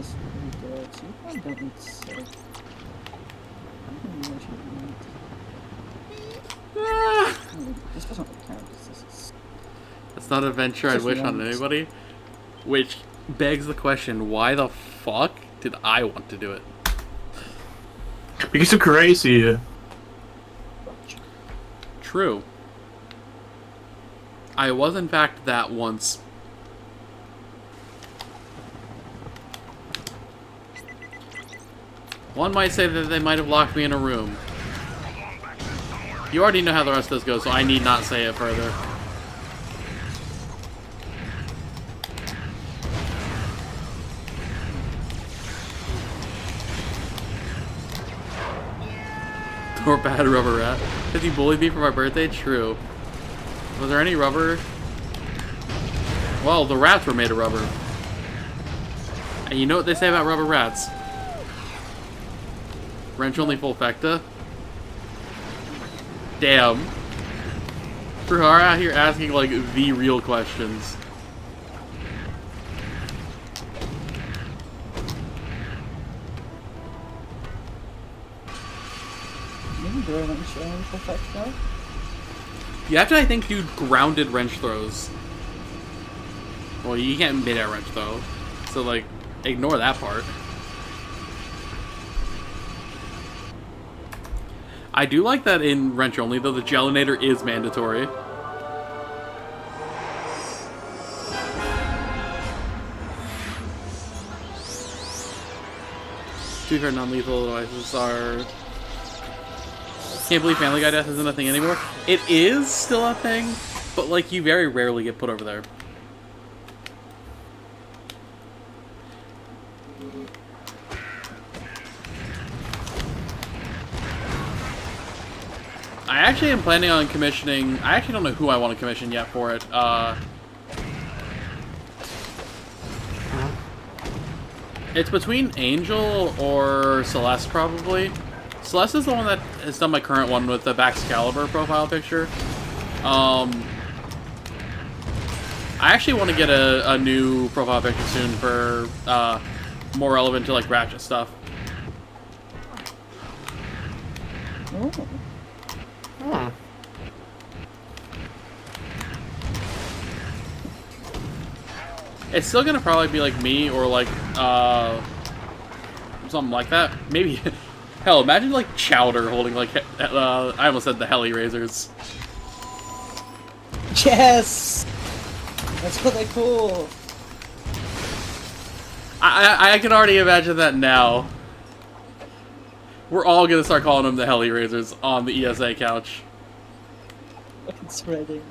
is really good, so you probably don't need sick. I don't know what you need. This doesn't really count because this is... It's not an adventure I'd wish on anybody. Which begs the question, why the fuck did I want to do it? Because you're crazy. True. I was in fact that once. One might say that they might have locked me in a room. You already know how the rest of this goes, so I need not say it further. Or bad rubber rat. Because he bullied me for my birthday? True. Was there any rubber? Well, the rats were made of rubber. And you know what they say about rubber rats? Wrench only full fecta? Damn. We're out here asking, like, the real questions. You have to, I think, do grounded wrench throws. Well, you can't mid-air wrench, though. So, like, ignore that part. I do like that in wrench only, though the gelinator is mandatory. Two fair non-lethal devices are... Can't believe Family Guy death isn't a thing anymore. It is still a thing, but like you very rarely get put over there. I actually am planning on commissioning... I actually don't know who I want to commission yet for it. It's between Angel or Celeste, probably. Celeste is the one that has done my current one with the Baxcalibur profile picture. I actually want to get a new profile picture soon for more relevant to like Ratchet stuff. Oh. Hmm. It's still gonna probably be like me or like something like that. Maybe. Hell, imagine like Chowder holding like I almost said the heli razors. Yes, that's really cool. I can already imagine that now. We're all gonna start calling them the heli razors on the ESA couch. Fucking spreading.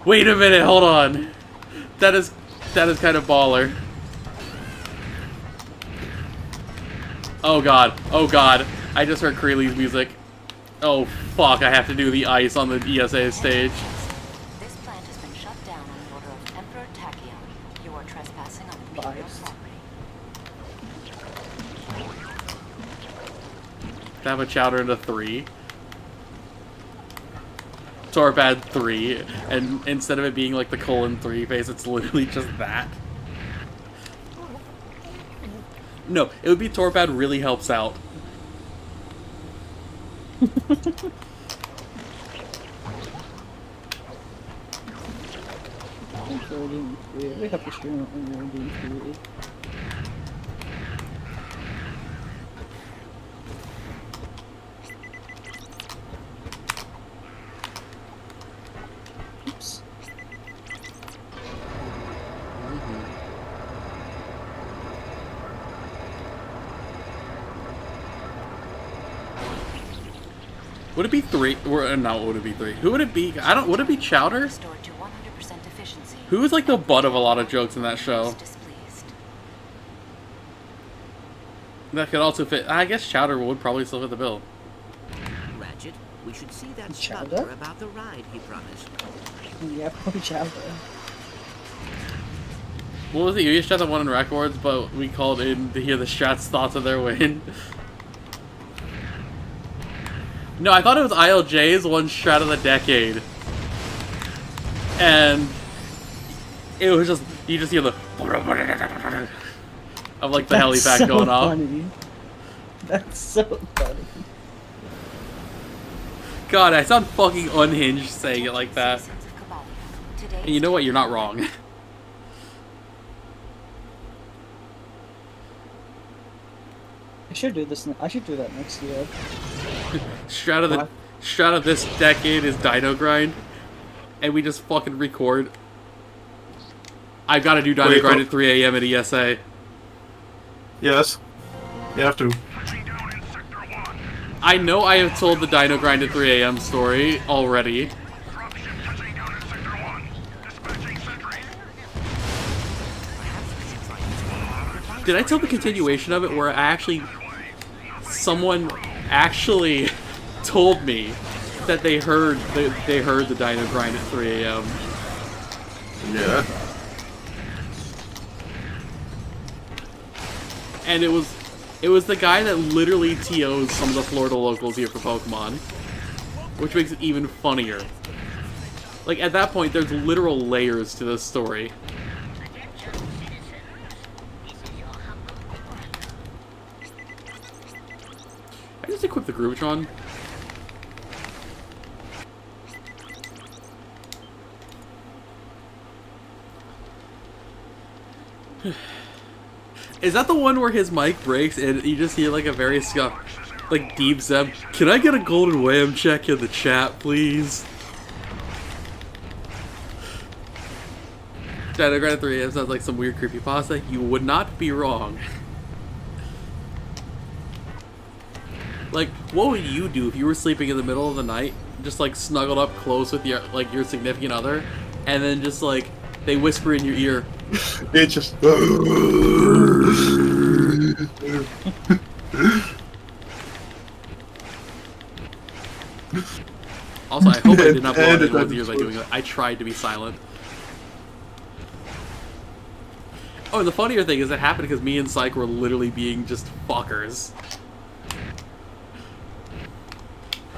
Wait a minute, hold on. That is kind of baller. Oh god, oh god. I just heard Creely's music. Oh fuck, I have to do the ice on the ESA stage. This plant has been shut down on the order of Emperor Tachyon. You are trespassing on Imperial property. To have a Chowder into 3. Torpad 3, and instead of it being like the :3 face, it's literally just that. No, it would be Torpad really helps out. We have to stream it when we're doing 3. Oops. Would it be 3? Or no, would it be 3? Who would it be? I don't. Would it be Chowder? Restored to 100% efficiency. Who was like the butt of a lot of jokes in that show? Displeased. That could also fit. I guess Chowder would probably still fit the bill. Ratchet, we should see that Chowder? smuggler about the ride he promised. Yeah, probably Chowder. What was it? You Strat that won in records, but we called in to hear the Strat's thoughts of their win. No, I thought it was ILJ's one Strat of the decade. And it was just, you just hear the of like the helipack so going off. Funny. That's so funny. God, I sound fucking unhinged saying it like that. And you know what? You're not wrong. I should do this. I should do that next year. Strat of this decade is Dino Grind, and we just fucking record. I've got to do Dino Grind at 3 a.m. at ESA. Yes. You have to. I know I have told the Dino Grind at 3 a.m. story already. Did I tell the continuation of it where someone actually told me that they heard the Dino Grind at 3 a.m. Yeah. And it was the guy that literally TOs some of the Florida locals here for Pokemon, which makes it even funnier. Like, at that point, there's literal layers to this story. I just equip the Groovitron. Is that the one where his mic breaks and you just hear like a very like deep Zeb? Can I get a golden wham check in the chat, please? Dino Grind 3 AM sounds like some weird creepypasta. You would not be wrong. Like, what would you do if you were sleeping in the middle of the night, just like snuggled up close with your significant other, and then just like they whisper in your ear? It just. Also, I hope I did not blow out anyone's ears by doing that. I tried to be silent. Oh, and the funnier thing is it happened because me and Psych were literally being just fuckers.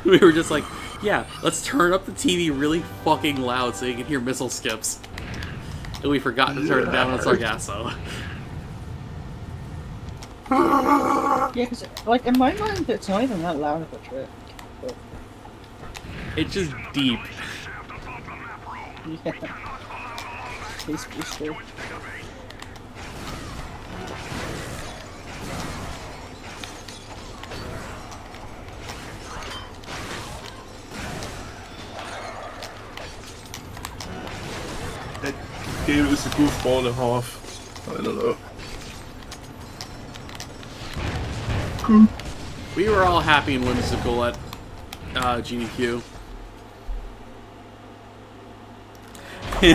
We were just like, yeah, let's turn up the TV really fucking loud so you can hear missile skips. And we forgot to turn it down on Sargasso. Yeah, because, like, in my mind, it's not even that loud of a trick. But... It's just deep. Yeah. Space booster. That game is a goofball and a half. I don't know. We were all happy and whimsical at GDQ. He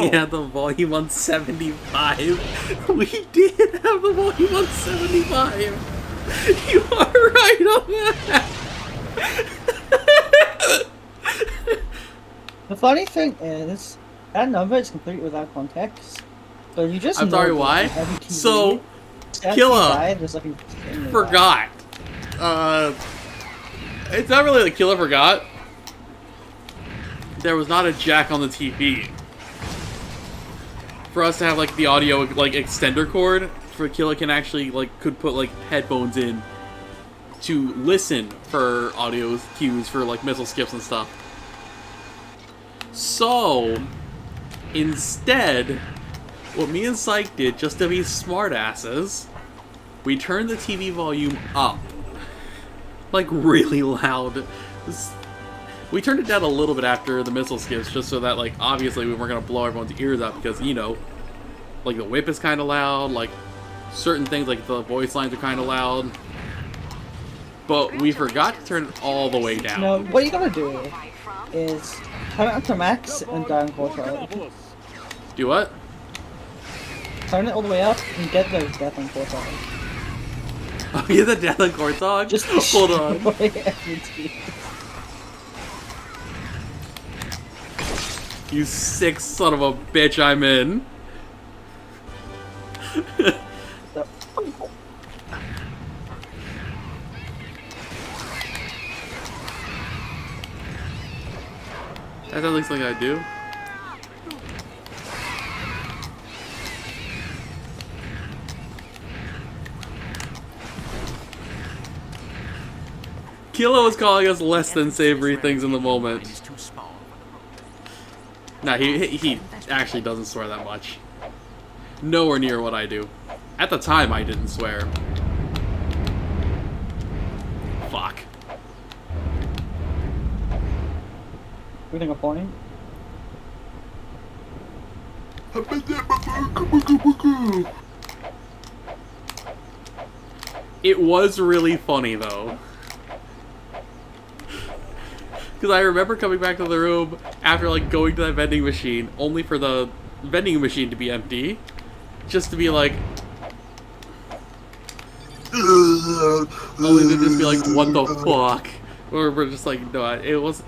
had the volume on 75. We did have the volume on 75. You are right on that. The funny thing is, that number is completely without context. So you just I'm sorry, why? So, Killa forgot. It's not really like Killa forgot. There was not a jack on the TV. For us to have like the audio like extender cord, for Killa can actually could put like headphones in to listen for audio cues for like missile skips and stuff. So instead, what me and Psych did, just to be smartasses, we turned the TV volume up. Like really loud. We turned it down a little bit after the missile skips, just so that, like, obviously we weren't going to blow everyone's ears out, because, you know, like, the whip is kind of loud, like, certain things, like, the voice lines are kind of loud. But we forgot to turn it all the way down. No, what you gotta do is turn it up to max and down quartile. Do what? Turn it all the way up and get the death on quartile. Oh, yeah, the death on Cortog? Just hold on. Every You sick son of a bitch, I'm in. So, That looks like I do. Kilo was calling us less than savory things in the moment. Is too small for the road. Nah, he actually doesn't swear that much. Nowhere near what I do. At the time, I didn't swear. Fuck. Winning a point. It was really funny, though. Because I remember coming back to the room after, like, going to that vending machine, only for the vending machine to be empty. Just to be like... only to just be like, what the fuck? Or we're just like, no, it wasn't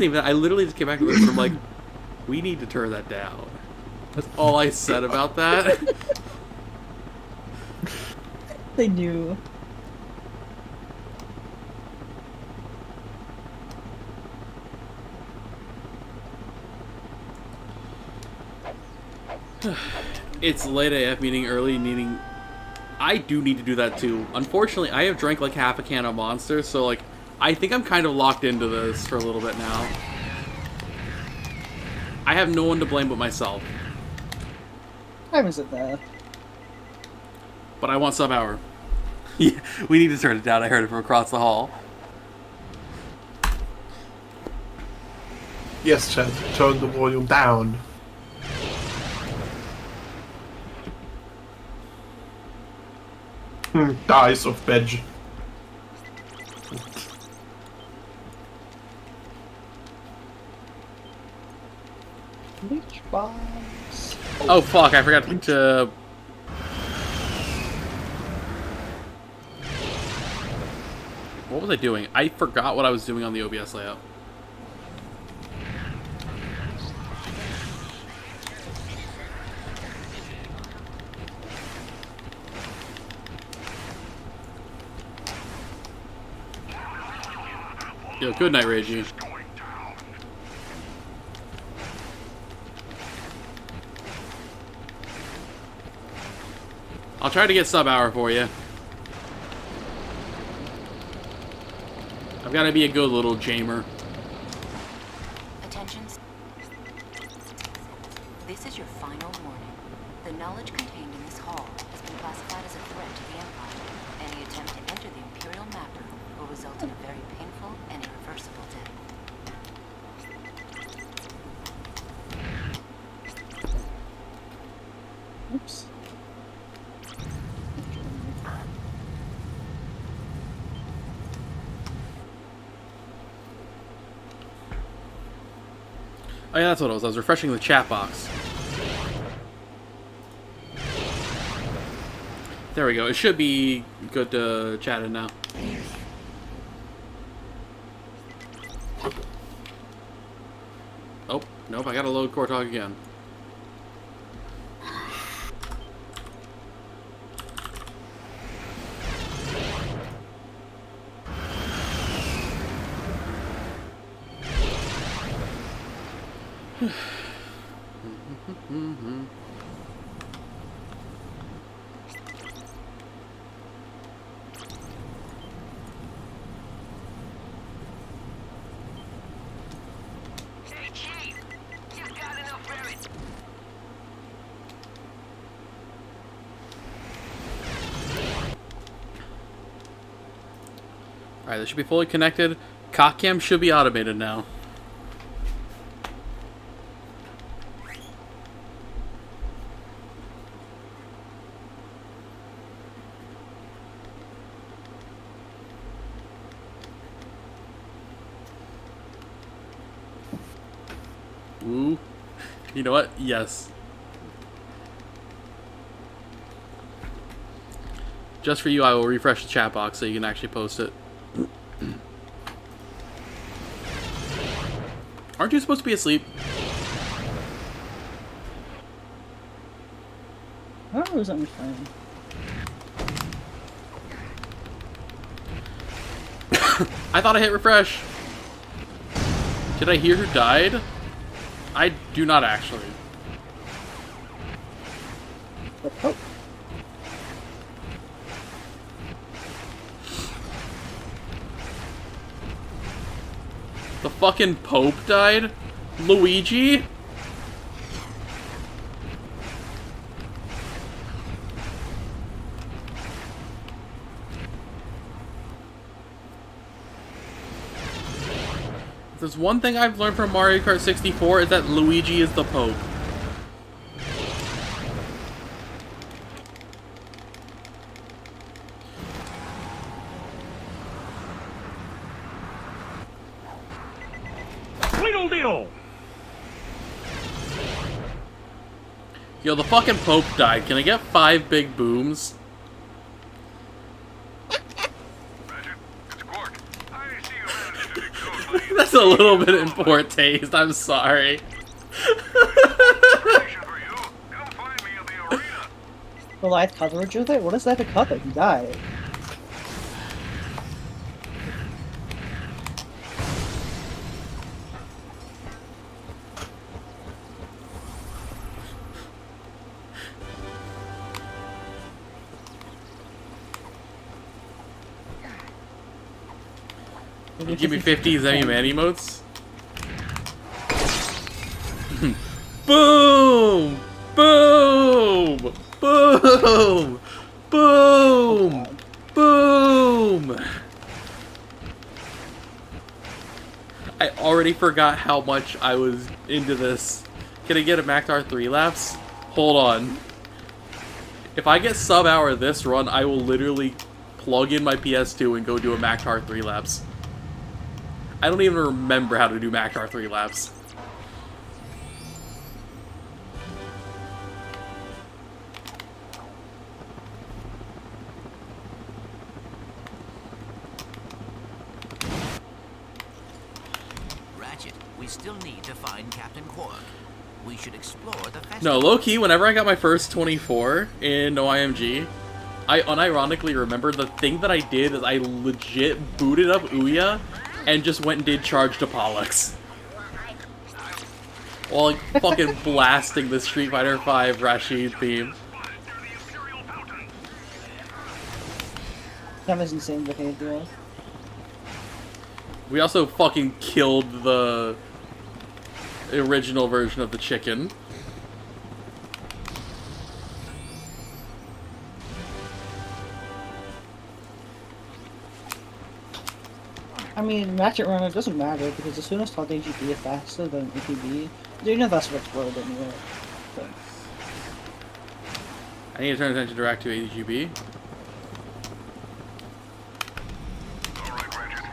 even that. I literally just came back to the room and I'm like, we need to turn that down. That's all I said about that. They knew. It's late AF, meaning early, needing... I do need to do that too. Unfortunately, I have drank like half a can of Monster, so like, I think I'm kind of locked into this for a little bit now. I have no one to blame but myself. I wasn't there. But I want sub hour. Yeah, we need to turn it down. I heard it from across the hall. Yes, Chad, turn the volume down. Dice of veg. Bleach bombs. Oh fuck, I forgot to... What was I doing? I forgot what I was doing on the OBS layout. Yo, good night, Reggie. I'll try to get sub hour for you. I've got to be a good little jamer. Attention. This is your final warning. The knowledge contained in this hall has been classified as a threat to the Empire. Any attempt to enter the Imperial map room will result in a very painful and irreversible death. Oops. Oh yeah, that's what it was. I was refreshing the chat box. There we go. It should be good to chat in now. Oh, nope. I gotta load Core Talk again. Alright, this should be fully connected. Cockcam should be automated now. Ooh. You know what? Yes. Just for you, I will refresh the chat box so you can actually post it. Aren't you supposed to be asleep? I don't lose anything. I thought I hit refresh. Did I hear who died? I do not actually. The Pope. The fucking Pope died? Luigi? If there's one thing I've learned from Mario Kart 64 is that Luigi is the Pope. Yo, the fucking Pope died. Can I get 5 big booms? Ratchet, it's Quark. I see you managed to go by That's a little bit in poor taste. I'm sorry. information for you. Come find me in the arena. The live coverage of it? What is that to cover? He died. You give me 50 Zemi Man emotes? Boom! Boom! Boom! Boom! Boom! I already forgot how much I was into this. Can I get a Max R3 laps? Hold on. If I get sub-hour this run, I will literally plug in my PS2 and go do a Max R3 laps. I don't even remember how to do Max R3 laps. Ratchet, we still need to find Captain Quark. We should explore the festival. No, low-key, whenever I got my first 24 in No IMG, I unironically remember the thing that I did is I legit booted up Ouya and just went and did Charge to Pollux. While like, fucking blasting the Street Fighter V Rashid theme. That was insane behavior. We also fucking killed the original version of the chicken. I mean, Ratchet Runner doesn't matter because as soon as taught AGB is faster than ATB, you know that's what's world anyway. So. I need to turn attention direct to AGB. Alright, Ratchet.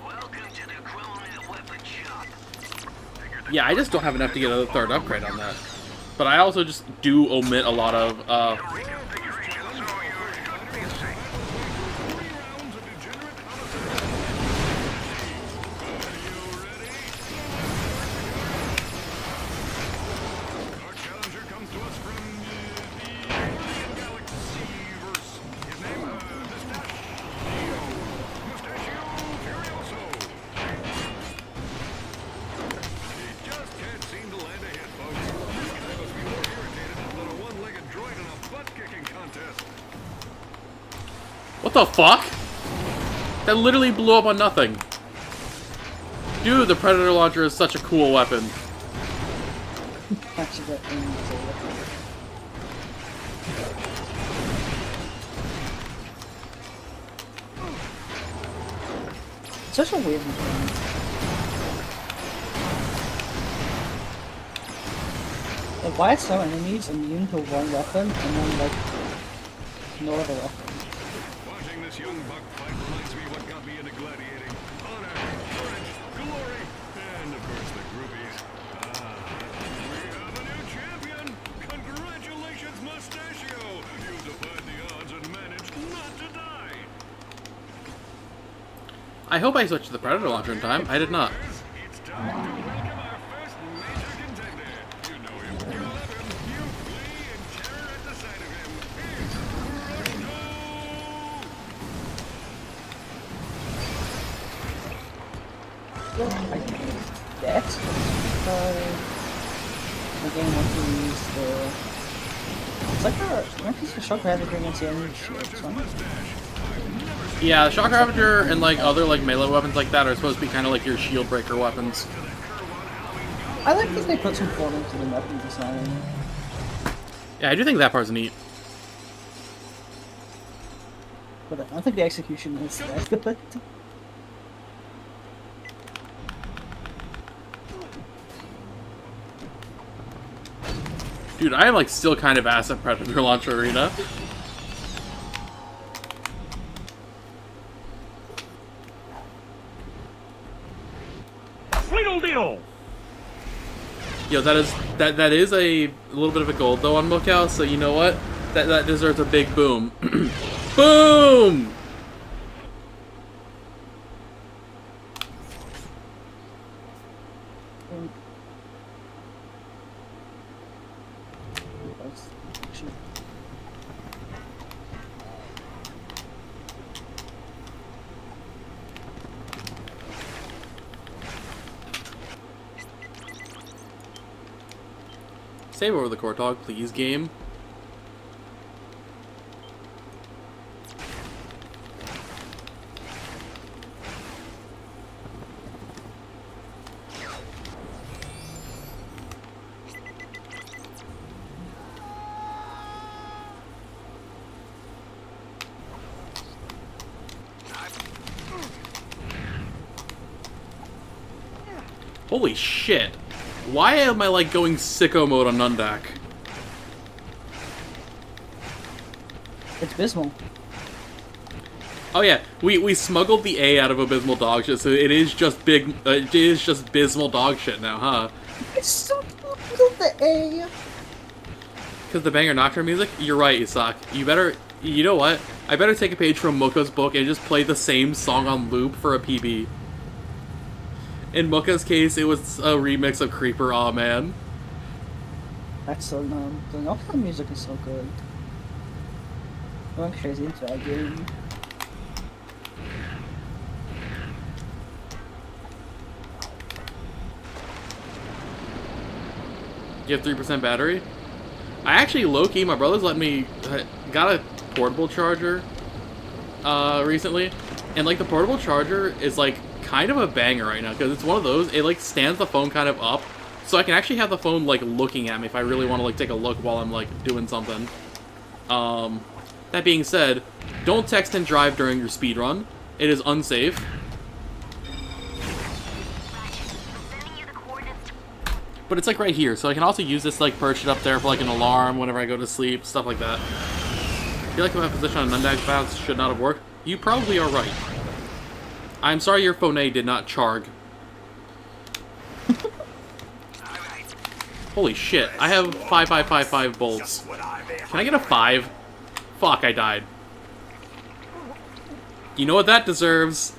Welcome to the Chronet Weapon Shop. Yeah, I just don't have enough to get a third upgrade on that. But I also just do omit a lot of, Reconfiguration, so you should be safe. Our challenger comes to us from the alien galaxy-verse. His name, Mustachio Furioso. He just can't seem to land a hit, folks. This guy must be more irritated than a one-legged droid in a butt-kicking contest. what the fuck? That literally blew up on nothing. Dude, the Predator Launcher is such a cool weapon. Actually, that thing is a weapon. It's such a weird thing. Like, why are some enemies immune to one weapon and then, like, no other weapon? Watching this young buck fight reminds me what got me into gladiating. Honor, courage, glory, and of course the groupies. We have a new champion! Congratulations, Mustachio! You defied the odds and managed not to die! I hope I switched to the Predator Launcher in time. I did not. It's time to welcome our first major contender. You know him, you love him, you flee in terror at the sight of I guess. The game wants to use the. It's like a piece of shock ravager against the enemy shield. So Yeah, the Shock Ravager and like other like melee weapons like that are supposed to be kind of like your shield breaker weapons. I like that they put some thought into the weapon design. Yeah, I do think that part's neat. But I don't think the execution is that good. Dude, I am like still kind of ass at Predator Launcher Arena. Deal. Yo, that is a little bit of a gold though on Mookow, so you know what? That deserves a big boom. Boom! Save over the Cortog, please, game. Holy shit. Why am I like going sicko mode on Nundak? It's Bismal. Oh yeah, we smuggled the A out of abysmal dog shit, so it is just it is just abysmal dog shit now, huh? It's so cool, the A. Because the banger Nocturne music? You're right, Isak. You know what? I better take a page from Mocha's book and just play the same song on loop for a PB. In Mocha's case, it was a remix of Creeper, aw man. That's so numb. The Nocturne music is so good. I went crazy into that game. You have 3% battery? I actually, low-key, my brother's let me... got a portable charger recently. And, like, the portable charger is, like, kind of a banger right now. Because it's one of those, it, like, stands the phone kind of up. So I can actually have the phone, like, looking at me if I really want to, like, take a look while I'm, like, doing something. That being said, don't text and drive during your speed run. It is unsafe. But it's like right here, so I can also use this to like perch it up there for like an alarm whenever I go to sleep, stuff like that. I feel like my position on Nundak paths should not have worked. You probably are right. I'm sorry your phone did not charg. Holy shit, I have 5555 bolts. Can I get a 5? Fuck, I died. You know what that deserves?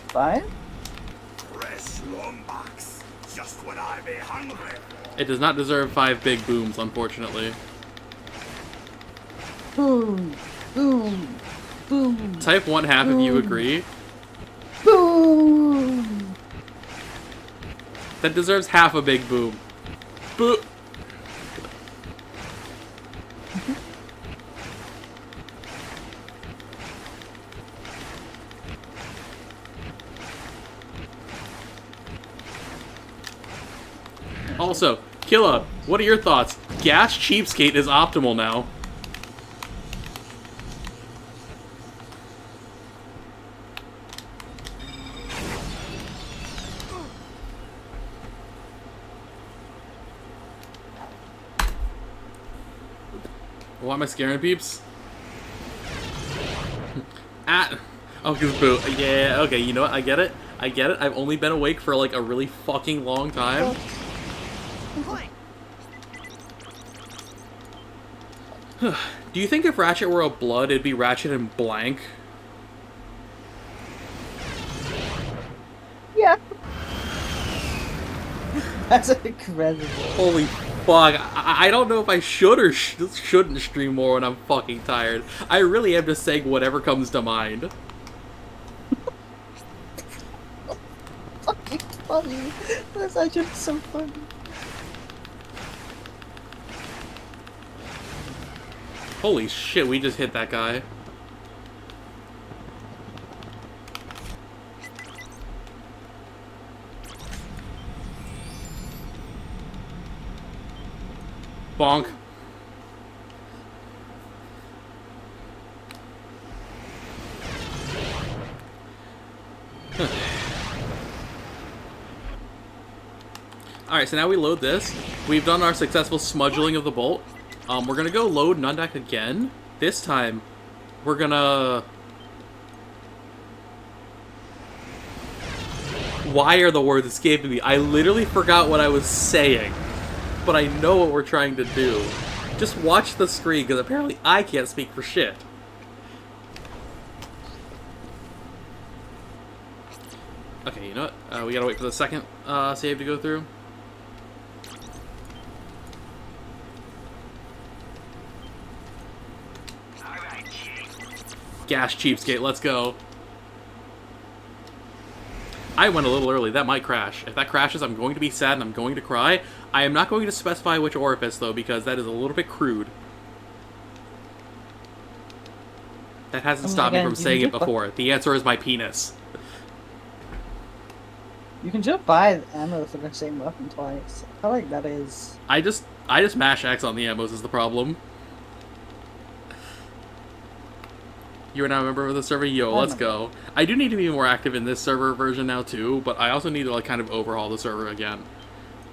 5? It does not deserve 5 big booms, unfortunately. Boom! Boom! Boom! Type 1 half if you agree. Boom! That deserves half a big boom. Boo! Also, Killa, what are your thoughts? Gas Cheapskate is optimal now. Why am I scaring peeps? Oh, because boo. Yeah, okay, you know what? I get it. I get it. I've only been awake for like a really fucking long time. Do you think if Ratchet were a blood, it'd be Ratchet and blank? Yeah. That's incredible. Holy fuck. I don't know if I should or shouldn't stream more when I'm fucking tired. I really am just saying whatever comes to mind. funny. That's actually so funny. Holy shit, we just hit that guy. Bonk. Alright, so now we load this. We've done our successful smudgling of the bolt. We're gonna go load Nundak again. This time, we're gonna... Why are the words escaping me? I literally forgot what I was saying. But I know what we're trying to do. Just watch the screen, because apparently I can't speak for shit. Okay, you know what? We gotta wait for the second save to go through. Gas cheapskate, let's go. I went a little early, that might crash. If that crashes, I'm going to be sad and I'm going to cry. I am not going to specify which orifice, though, because that is a little bit crude. That hasn't stopped me from saying it before. The answer is my penis. You can jump by ammo for the same weapon twice. I feel like that is... I just mash X on the ammos is the problem. You are now a member of the server? Yo, let's go. I do need to be more active in this server version now too, but I also need to like kind of overhaul the server again.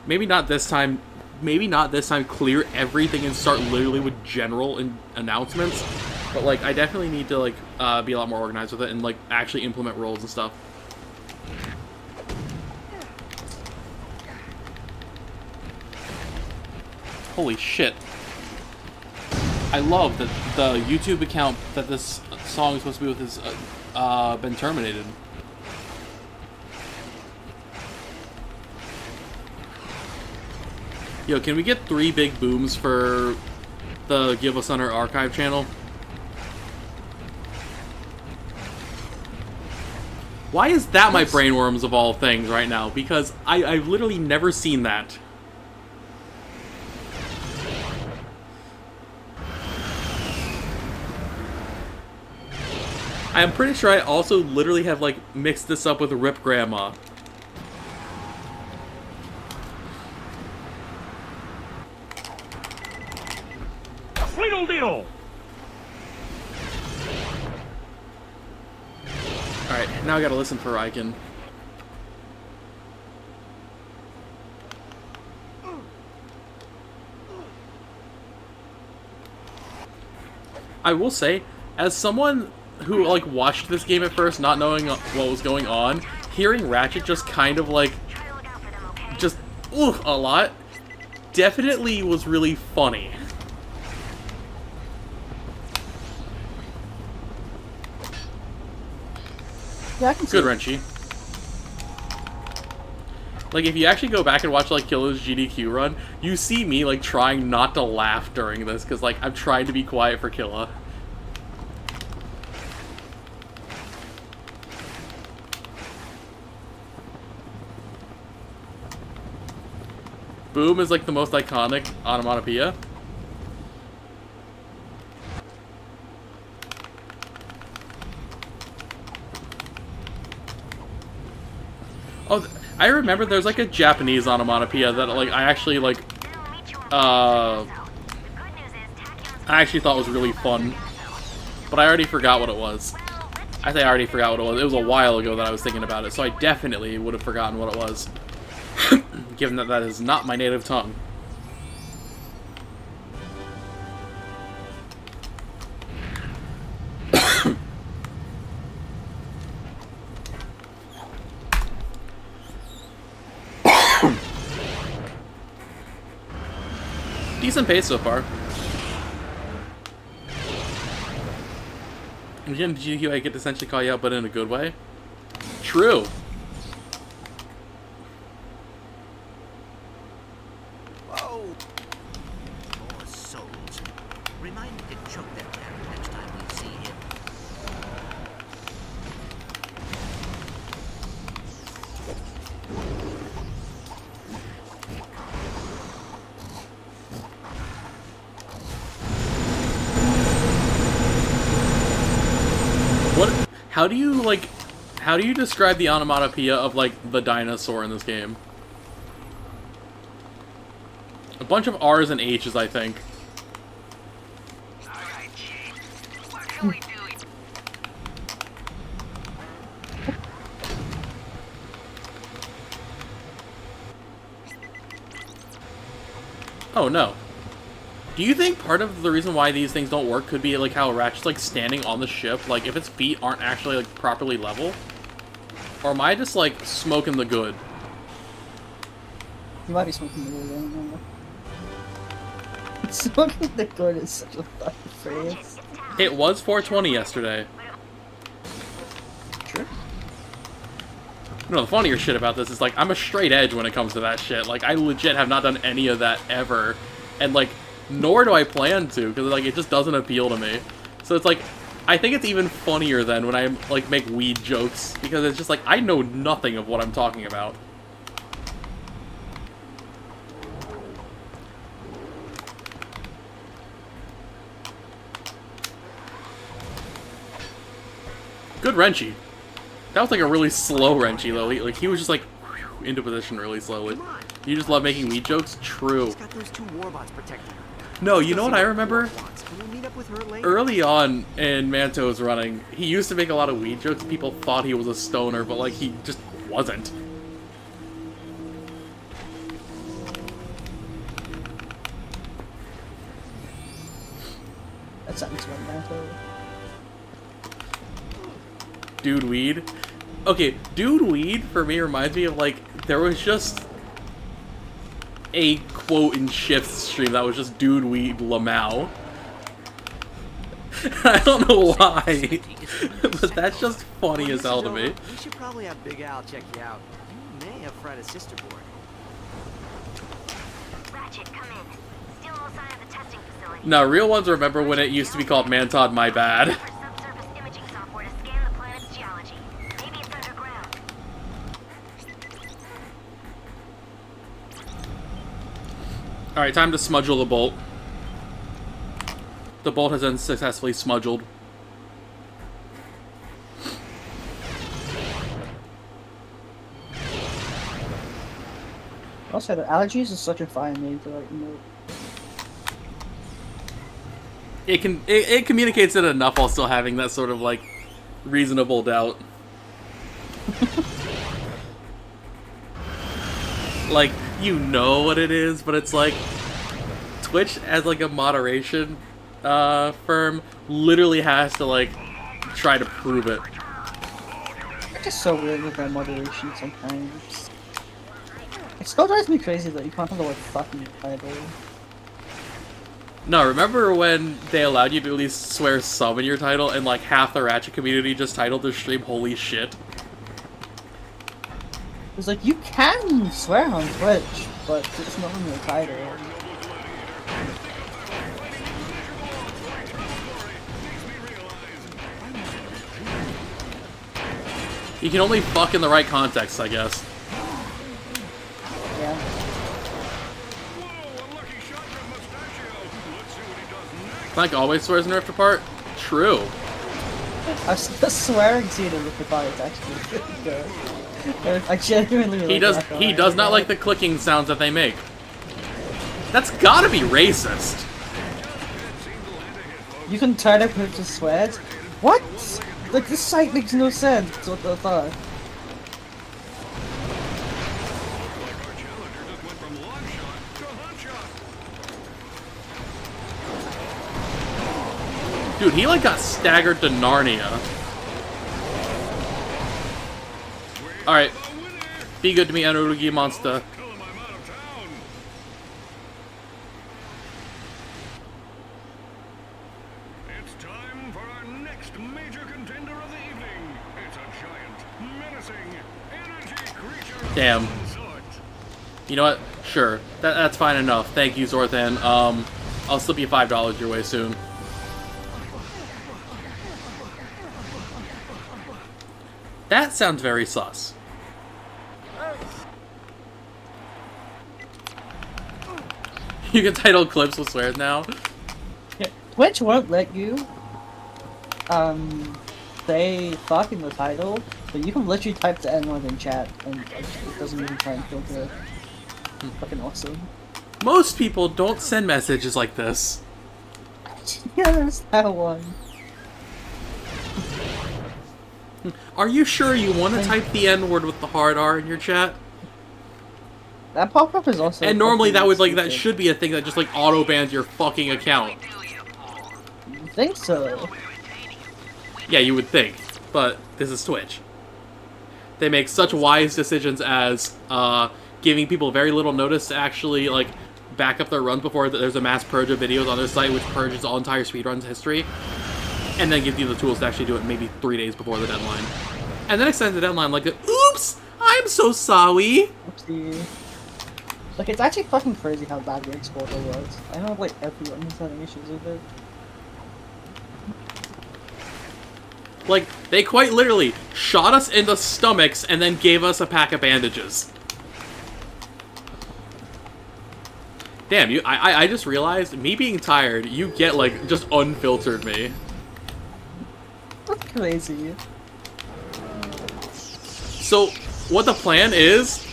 Maybe not this time clear everything and start literally with general announcements, but like I definitely need to like be a lot more organized with it and like actually implement roles and stuff. Holy shit. I love that the YouTube account that this song is supposed to be with has been terminated. Yo, can we get 3 big booms for the Give Us On Our Archive channel? Why is that my brainworms of all things right now? Because I've literally never seen that. I'm pretty sure I also literally have, like, mixed this up with Rip Grandma. Riddle diddle! Alright, now I gotta listen for Riken. I will say, as someone who, like, watched this game at first, not knowing what was going on, hearing Ratchet just kind of, like, just, a lot, definitely was really funny. Yeah, I can see Good, Renchi. Like, if you actually go back and watch, like, Killer's GDQ run, you see me, like, trying not to laugh during this, because, like, I'm trying to be quiet for Killa. Boom is, like, the most iconic onomatopoeia. Oh, I remember there's, like, a Japanese onomatopoeia that, like, I actually, like, I actually thought was really fun. But I already forgot what it was. I say I already forgot what it was. It was a while ago that I was thinking about it, so I definitely would have forgotten what it was. Given that that is not my native tongue. Decent pace so far. Again, GQ, I get to essentially call you out, but in a good way. True. Whoa! More souls. Remind me to choke that parrot next time we see him. How do you describe the onomatopoeia of, like, the dinosaur in this game? A bunch of R's and H's, I think. Alright, Chief. What can we do? Oh, no. Do you think part of the reason why these things don't work could be, like, how Ratchet's, like, standing on the ship, like, if its feet aren't actually, like, properly level? Or am I just, like, smoking the good? You might be smoking the good, I don't know. Smoking the good is such a fucking phrase. It was 420 yesterday. Sure. No, the funnier shit about this is, like, I'm a straight edge when it comes to that shit. Like, I legit have not done any of that ever. And, like, nor do I plan to, because, like, it just doesn't appeal to me. So it's, like, I think it's even funnier then when I, like, make weed jokes, because it's just, like, I know nothing of what I'm talking about. Good Wrenchy. That was like a really slow Wrenchy, though. Like, he was just like into position really slowly. You just love making weed jokes? True. She's got those two warbots protecting her. No, you know what I remember? Can we meet up with her later? Early on in Manto's running, he used to make a lot of weed jokes. People thought he was a stoner, but like he just wasn't. That sounds right now. Dude weed. Okay, dude weed for me reminds me of like there was just a quote in Shift's stream that was just dude weed Lamau. I don't know why, but that's just funny as hell to me. We should probably have Big Al check you out. You may have fried a sister board. Ratchet, come in. Still no sign of the testing facility. No, real ones remember when it used to be called Mantod My Bad. For subsurface imaging software to scan the planet's geology. Maybe it's underground. Alright, time to smudgel the bolt. The bolt has been successfully smudged. Also, the allergies is such a fine name to like, you know. It communicates it enough while still having that sort of like reasonable doubt. Like, you know what it is, but it's like Twitch as like a moderation firm literally has to like try to prove it. It's just so weird with that moderation sometimes. It still drives me crazy that you can't have the word fucking title. No, remember when they allowed you to at least swear some in your title and like half the Ratchet community just titled their stream holy shit? It's like, you can swear on Twitch, but it's not in the title. You can only fuck in the right context, I guess. Yeah. Clank always swears in Rift Apart? True. The swearing scene in the Apart is actually really good. I genuinely He does not like the clicking sounds that they make. That's gotta be racist. You can turn up to swears? What? Like, this site makes no sense. What the fuck? Dude, he like got staggered to Narnia. Alright. Be good to me, Anurugi Monster. It's time for our next major contender of the evening. It's a giant, menacing, energy creature. Damn. You know what? Sure. That's fine enough. Thank you, Zorthan. I'll slip you $5 your way soon. That sounds very sus. You can title clips with swears now. Yeah. Twitch won't let you, say fuck in the title, but you can literally type the N-word in chat and it doesn't even try and filter it. Fucking awesome. Most people don't send messages like this. Yeah, there's that one. Are you sure you want to type the N-word with the hard R in your chat? That pop-up is also. And normally that would, like, that stupid. should be a thing that just, like, auto-bans your fucking account. You think so? Yeah, you would think. But this is Twitch. They make such wise decisions as, giving people very little notice to actually, like, back up their runs before there's a mass purge of videos on their site, which purges all entire speedruns history. And then give you the tools to actually do it maybe 3 days before the deadline. And then extend the deadline like, oops! I'm so sorry! Oopsie. Like, it's actually fucking crazy how bad the exporter was. I know, like, everyone is having issues with it. Like, they quite literally shot us in the stomachs and then gave us a pack of bandages. Damn, I just realized, me being tired, you get, like, just unfiltered me. That's crazy. So, what the plan is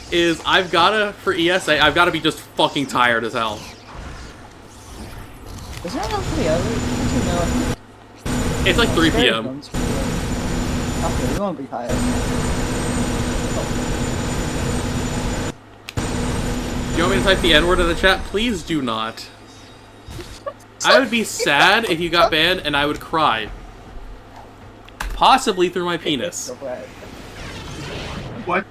I've gotta, for ESA, I've gotta be just fucking tired as hell. Is that not for the other? It's like 3 p.m. Okay, you won't be tired. You want me to type the N-word in the chat? Please do not. I would be sad if you got banned, and I would cry. Possibly through my penis. What?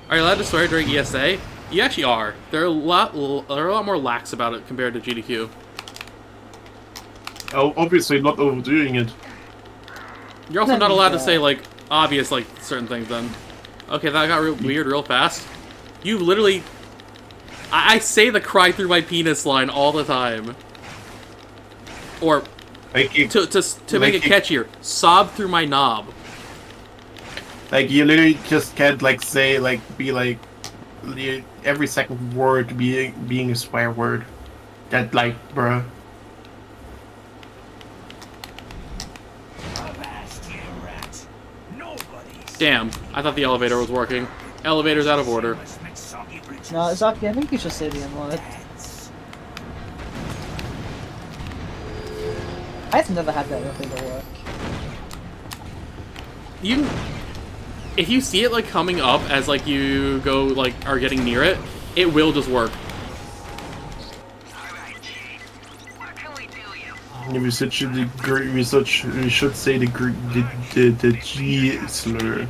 Are you allowed to swear during ESA? You actually are. They're a lot more lax about it compared to GDQ. Oh, obviously not overdoing it. You're also not allowed to say, like, obvious, like, certain things then. Okay, that got real weird real fast. You literally... I say the cry through my penis line all the time. Or, Like, to make it catchier, sob through my knob. like you literally just can't like say like be like every second word being a swear word. That like, bruh. Damn, I thought the elevator was working. Elevator's out of order. No, Zaki, I think you should say the N-word. I've never had that thing to work. If you see it, like, coming up as, like, you go, like, are getting near it, it will just work. We should say the G slur.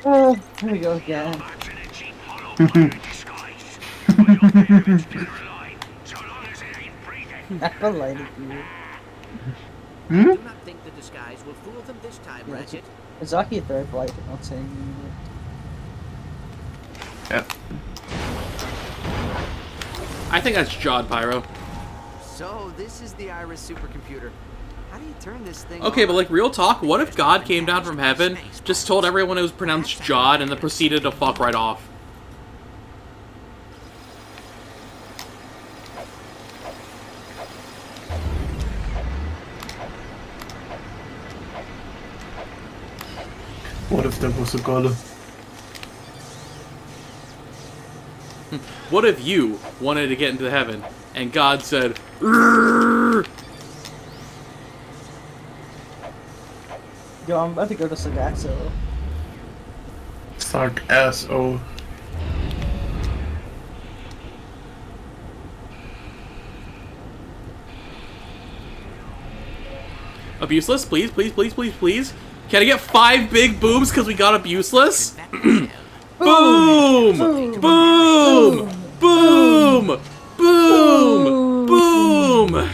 Oh, here we go again. I feel like you. I do not think the disguise will fool them this time, Ratchet. Is Zaki a third light for not saying Yeah. I think that's Jod Pyro. So, this is the Iris supercomputer. How do you turn this thing Okay, on? but, like, real talk, what if God came down from heaven, just told everyone it was pronounced Jod, and then proceeded to fuck right off? What if that was a god? What if you wanted to get into heaven, and God said, "Rrrr." Yo, I'm about to go to Sagaxo. Suck ass-o. Abuseless, please, please, please, please, please. Can I get 5 big boobs because we got abuseless? Boom! Boom! Boom! Boom! Boom! Boom!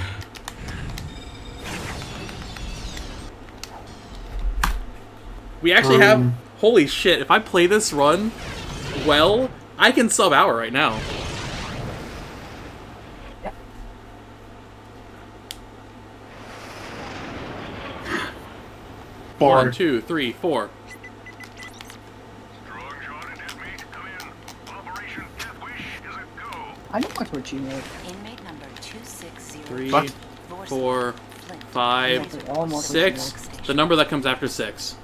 We actually have... Holy shit, if I play this run well, I can sub out right now. Bar. 1, 2, 3, 4. Strong shot and inmate, come in. Operation Death Wish is a go. I know what we're cheating at. Inmate number 260. 3, What? 4, 5, Almost 6. The number that comes after 6.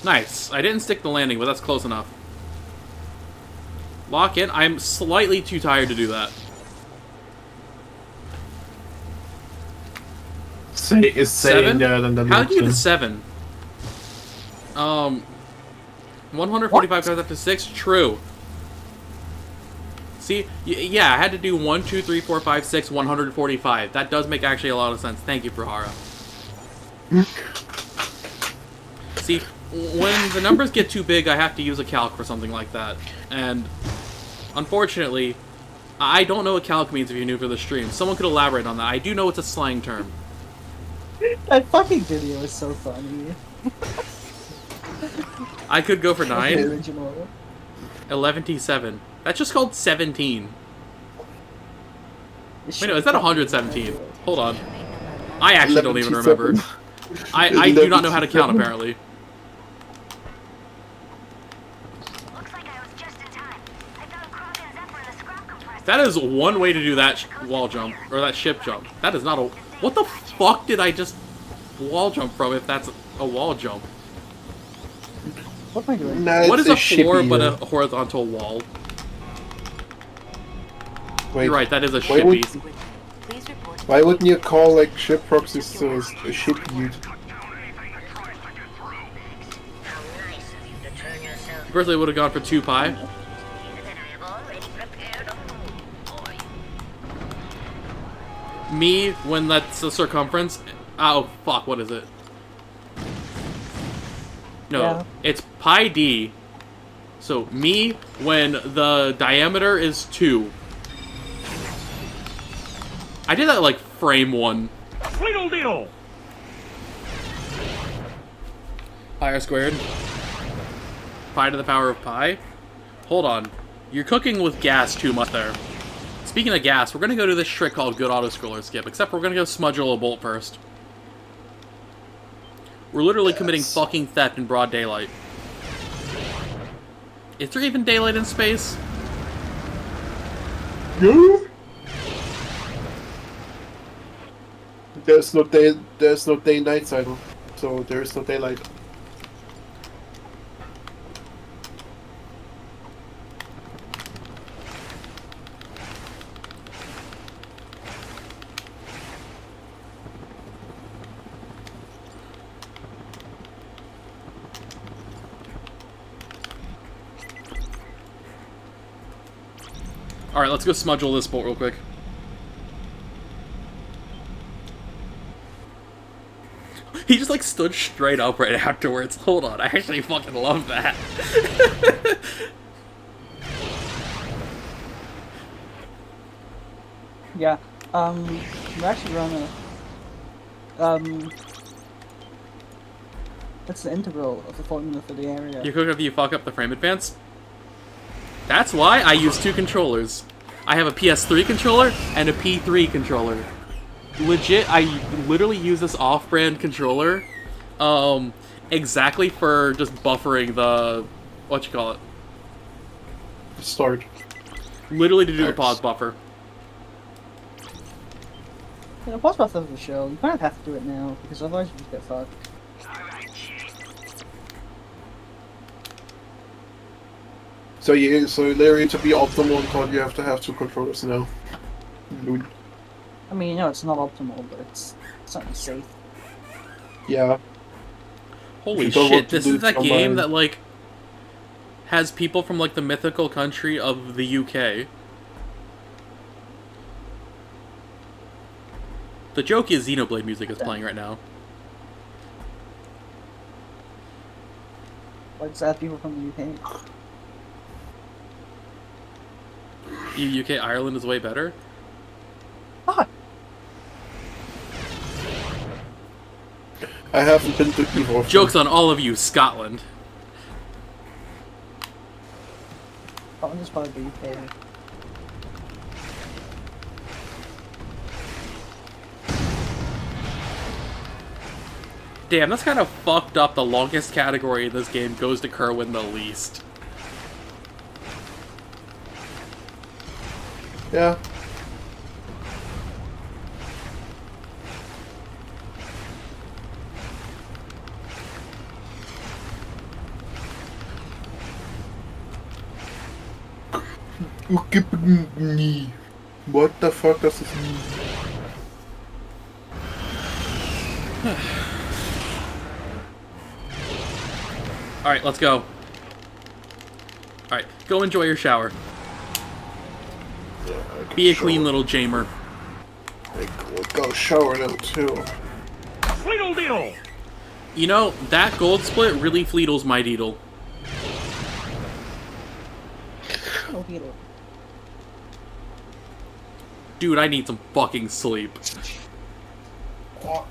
Nice. I didn't stick the landing, but that's close enough. Lock in. I'm slightly too tired to do that. Is saying 7? How did you get to 7? 145 times after 6? True. See? Yeah, I had to do 1, 2, 3, 4, 5, 6, 145. That does make actually a lot of sense. Thank you, Prahara. See, when the numbers get too big, I have to use a calc for something like that. And, unfortunately, I don't know what calc means if you're new to the stream. Someone could elaborate on that. I do know it's a slang term. That fucking video is so funny. I could go for 9. The original. 11T7. That's just called 17. Wait, no, is that 117? Hold on. I actually don't even remember. I do not know how to count, apparently. Looks like I was just in time. I found Krog and Zephyr in the scrap compressor. That is one way to do that wall jump, or that ship jump. That is not a... What the fuck did I just wall jump from if that's a wall jump? What am I doing? Nah, What it's is a floor shippy, but a horizontal wall? Wait, You're right, that is a why shippy. Please report to why wouldn't you call like ship proxies a ship unit? First, they would have gone for 2 pi. Me, when that's the circumference... Oh, fuck, what is it? No, Yeah. it's pi d. So, me, when the diameter is 2. I did that like frame 1. Tweedledee! Pi r squared. Pi to the power of pi. Hold on. You're cooking with gas too much there. Speaking of gas, we're going to go do this trick called Good Auto-Scroller Skip, except we're going to go smudgel a bolt first. We're literally committing fucking theft in broad daylight. Is there even daylight in space? No. There's no day-night cycle, so there is no daylight. Alright, let's go smudgel this bolt real quick. He just, like, stood straight up right afterwards. Hold on, I actually fucking love that. Yeah. We're actually running that's the integral of the formula for the area. You cook if you fuck up the frame advance? That's why I use 2 controllers. I have a PS3 controller and a P3 controller. Legit, I literally use this off-brand controller, exactly for just buffering the, what you call it? Start. Literally to do the pause buffer. You know, pause buffer of the show. You kind of have to do it now because otherwise you just get fucked. So yeah, so literally to be optimal in COD, you have to have 2 controllers now. Dude. I mean, you know, it's not optimal, but it's certainly safe. Yeah. Holy You don't shit, want to this is lose that your game mind. that, like, has people from, like, the mythical country of the UK. The joke is Xenoblade music is playing right now. Like, sad people from the UK. UK Ireland is way better. Ah, I haven't been to Evo. Joke's on all of you, Scotland. Scotland is part of the UK. Damn, that's kind of fucked up. The longest category in this game goes to Kerwin the least. Yeah. What the fuck does this mean? Alright, let's go. Alright, go enjoy your shower. Yeah, I can Be a shower. clean little Jamer. I go shower now too. Fleetle Deedle! You know, that gold split really fleetles my deedle. Oh, Hito. Dude, I need some fucking sleep. Oh,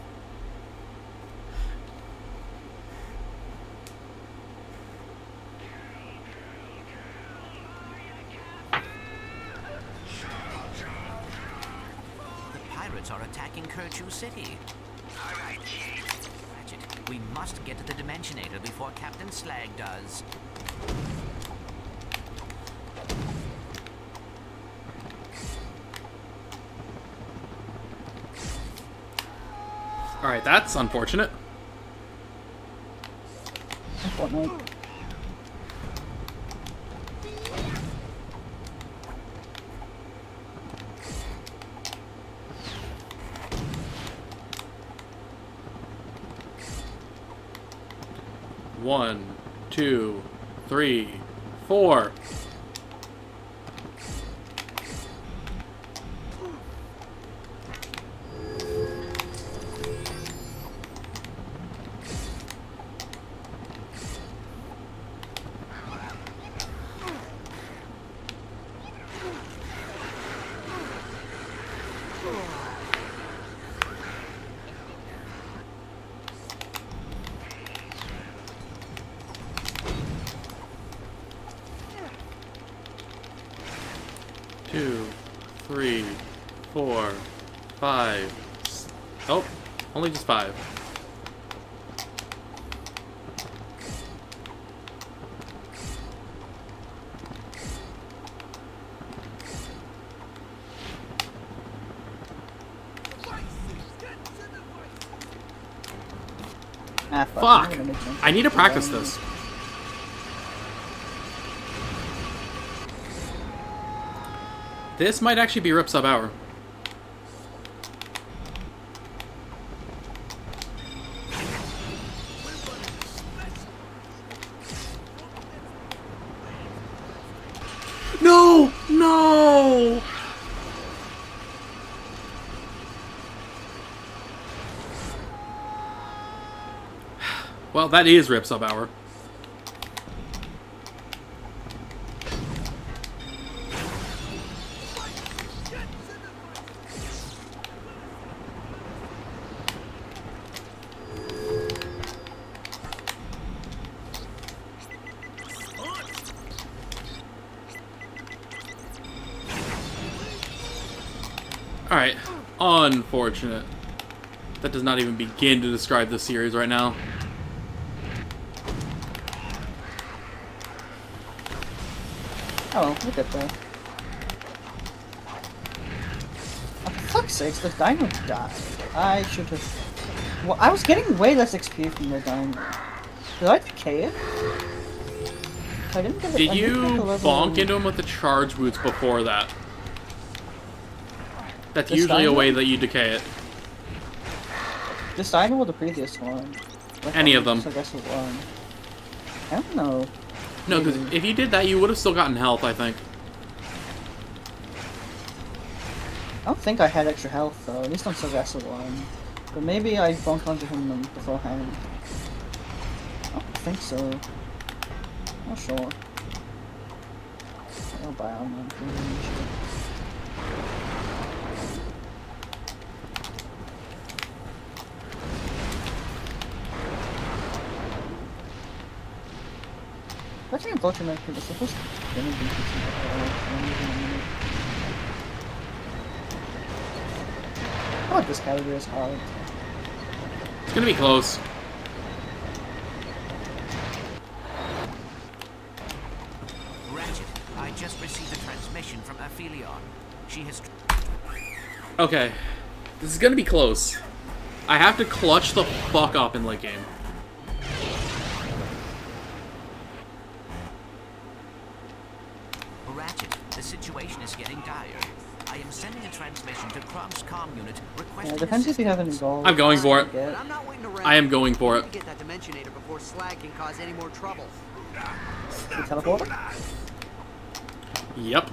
The pirates are attacking Kerchu City. All right, kid. Ratchet, we must get to the Dimensionator before Captain Slag does. Alright, that's unfortunate. Fortnite. One, two, three, four. Two, three, four, five. Oh, only just five. Ah, Fuck! I'm gonna make them. I need to practice this. This might actually be Rip Sub Hour. No! No! Well, that is Rip Sub Hour. Alright, unfortunate. That does not even begin to describe this series right now. Oh, look at that. Oh, for fuck's sakes, the dino died. I should have... Well, I was getting way less XP from the dino. Did I decay it? I didn't get it. Did I you didn't get the level- bonk into him with the charge boots before that? That's This usually a dino? way that you decay it. This dino or the previous one? Any of them. I guess it was. I don't know. No, because Maybe. if you did that, you would have still gotten health, I think. I don't think I had extra health though, at least on Sylvester one. But maybe I bumped onto him beforehand. I don't think so. Not sure. I'll buy armor. That's unfortunate because it's supposed to be I like this category is hard. It's gonna be close. Ratchet, I just received a transmission from Aphelion. She has. Okay. This is gonna be close. I have to clutch the fuck up in late game. Ratchet, the situation is getting dire. I am sending a transmission to Kronk's comm unit requesting Yeah, depends if you have any assistance. gold. I'm going for it. But I'm not waiting around. I am going for We it. need to get that Dimensionator before Slag can cause any more trouble. The teleporter? Yep.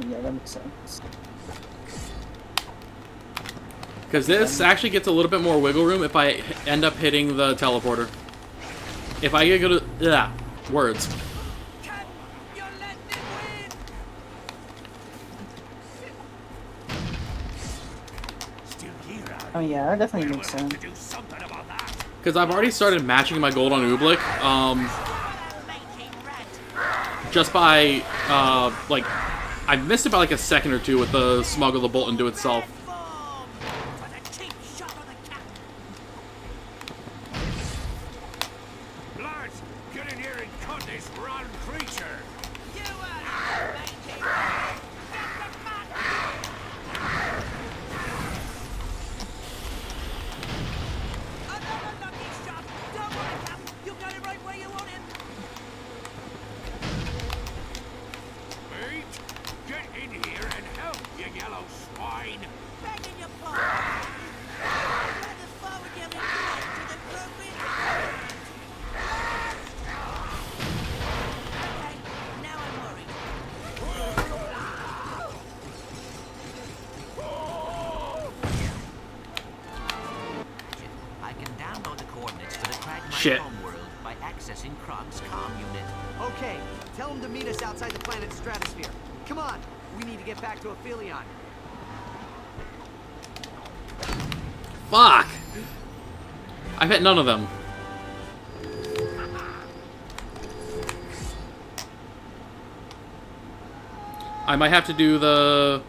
Yeah, that makes sense. Because this actually gets a little bit more wiggle room if I end up hitting the teleporter. If I get good at... Yeah, words. Oh yeah, that definitely makes sense. Because I've already started matching my gold on Ooblik. Just by, like... I missed it by like a second or two with the smuggle the bolt into itself. Lads, get in here and cut this rotten creature. Mate, get in here and help, you yellow swine. I can download the coordinates for the Cragmite Shit. homeworld by accessing Kronk's comm unit. Okay, tell him to meet us outside the planet's stratosphere. Come on, we need to get back to Aphelion. Fuck! I've hit none of them. I might have to do the...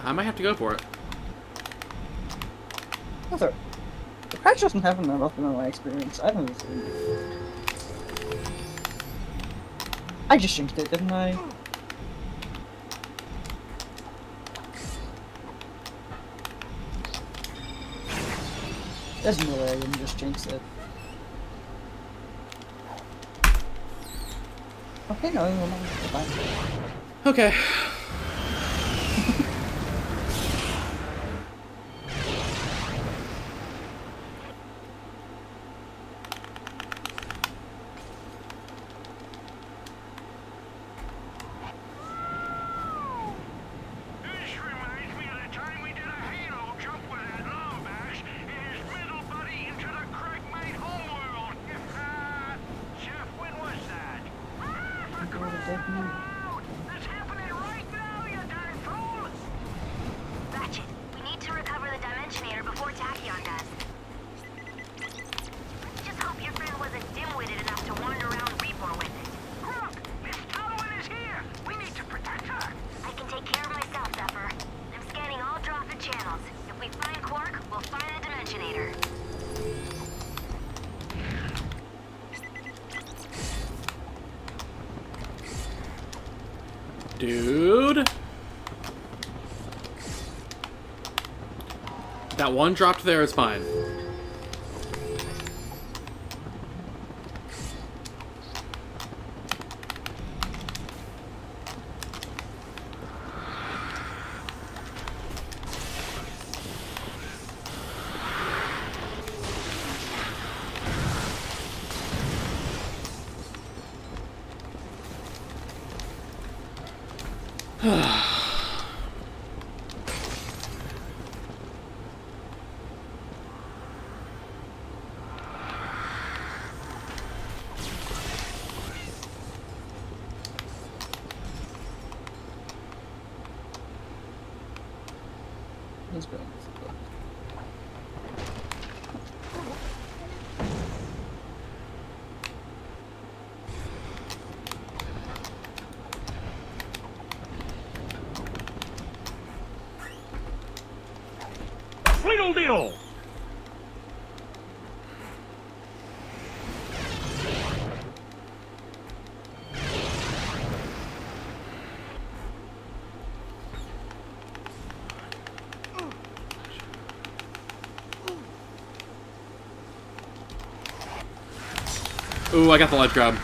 I might have to go for it. The patch doesn't have enough in my experience. I don't know. I just jinxed it, didn't I? There's no way I didn't just jinx it. Okay, no, fine. Okay. This reminds me of the time we did a halo jump with that Lombash and his middle buddy into the Cragmite homeworld. Chef, when was that? That's happening right now, you darn fools! Ratchet, we need to recover the Dimensionator before Tachyon does. Let's just hope your friend wasn't dim-witted enough to wander around Reapor with it. Look, Miss Tolowin is here. We need to protect her. I can take care of myself, Zephyr. I'm scanning all Drophet channels. If we find Quark, we'll find the Dimensionator. Dude. That one dropped there is fine. He's good. Little deal. Ooh, I got the ledge grab.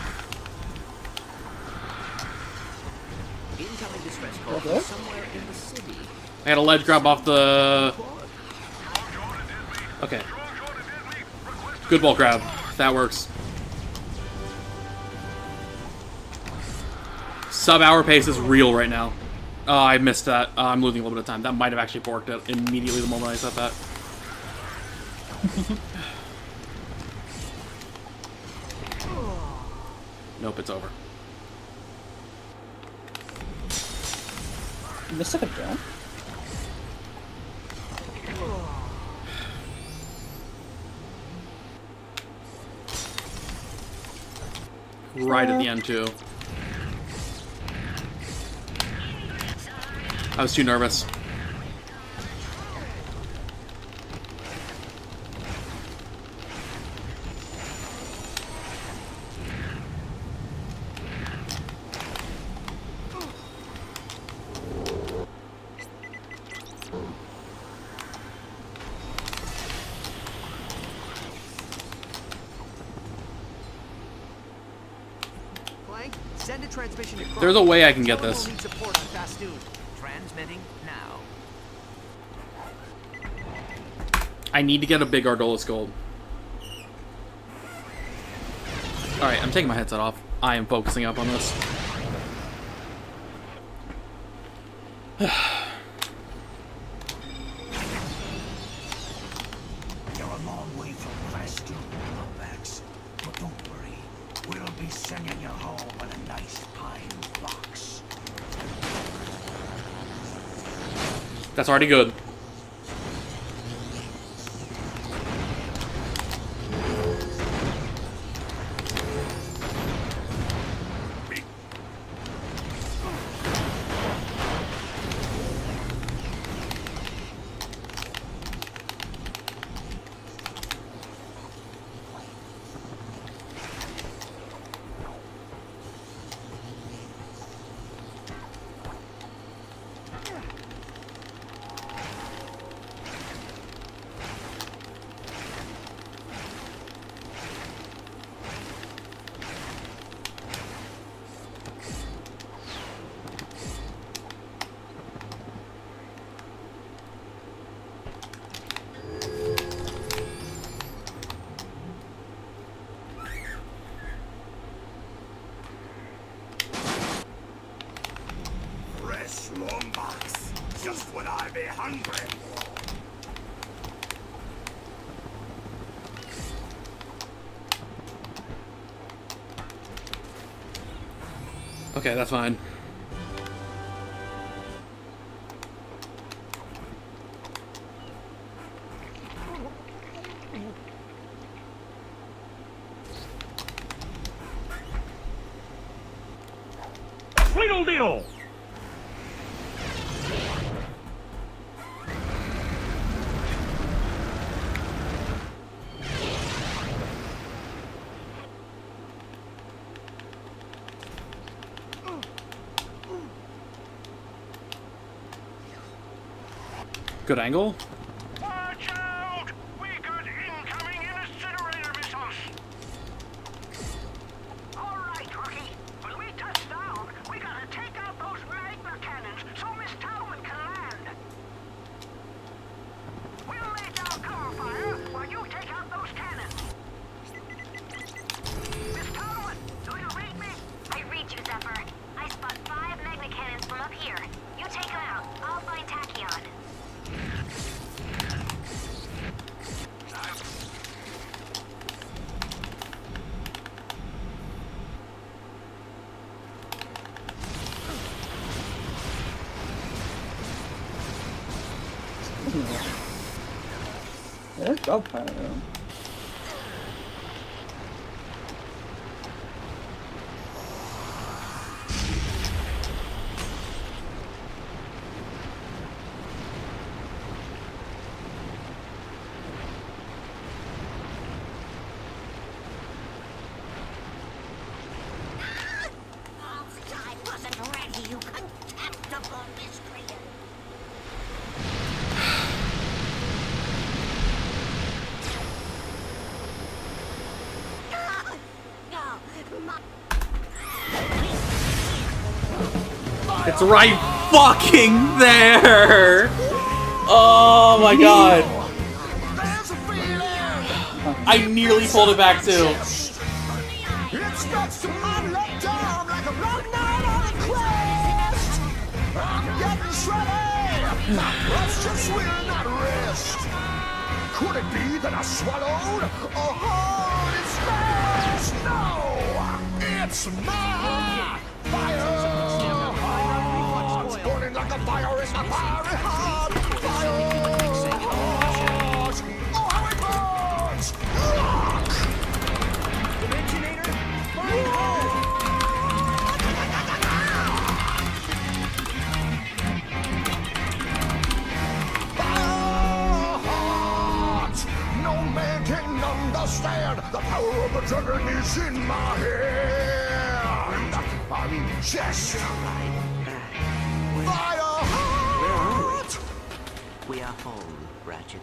Incoming distress call Okay. from somewhere in the city. I got a ledge grab off the... Okay. Good ball grab. That works. Sub-hour pace is real right now. Oh, I missed that. I'm losing a little bit of time. That might have actually borked it immediately the moment I said that. Nope, it's over. You missed a jump. Right at the end, too. I was too nervous. Clank, send a transmission across. There's a way I can get Tell them this. we'll need support on Fastoon. Transmitting now. I need to get a big Ardolus gold. Alright, I'm taking my headset off. I am focusing up on this. You're a long way from Fastoon, Lumbax. But don't worry, we'll be sending you home in a nice pine box. That's already good. Fresh Lumbax, just when I be hungry. Okay, that's fine. Tweedledee! Good angle. Watch out! We got incoming incinerator missiles! Alright, rookie. When we touch down, we gotta take out those magma cannons so Miss Talman can land. We'll lay down cover fire while you take out those cannons. Miss Talman, do you read me? I read you, Zephyr. I spot 5 magna cannons from up here. You take them out. I'll find Tachyon. There's drop fire though. I wasn't ready, you contemptible miscreant. It's right fucking there! Oh my god. I nearly pulled it back too. Could it be that I swallowed a holy smash? No! It's my fire! It's burning like a fire in my fiery heart! Fire! Oh, how it burns! Look! Dimensionator, burn home! No man can understand the power of the dragon is in my hand. I'm just Fire heart. We are home, Ratchet.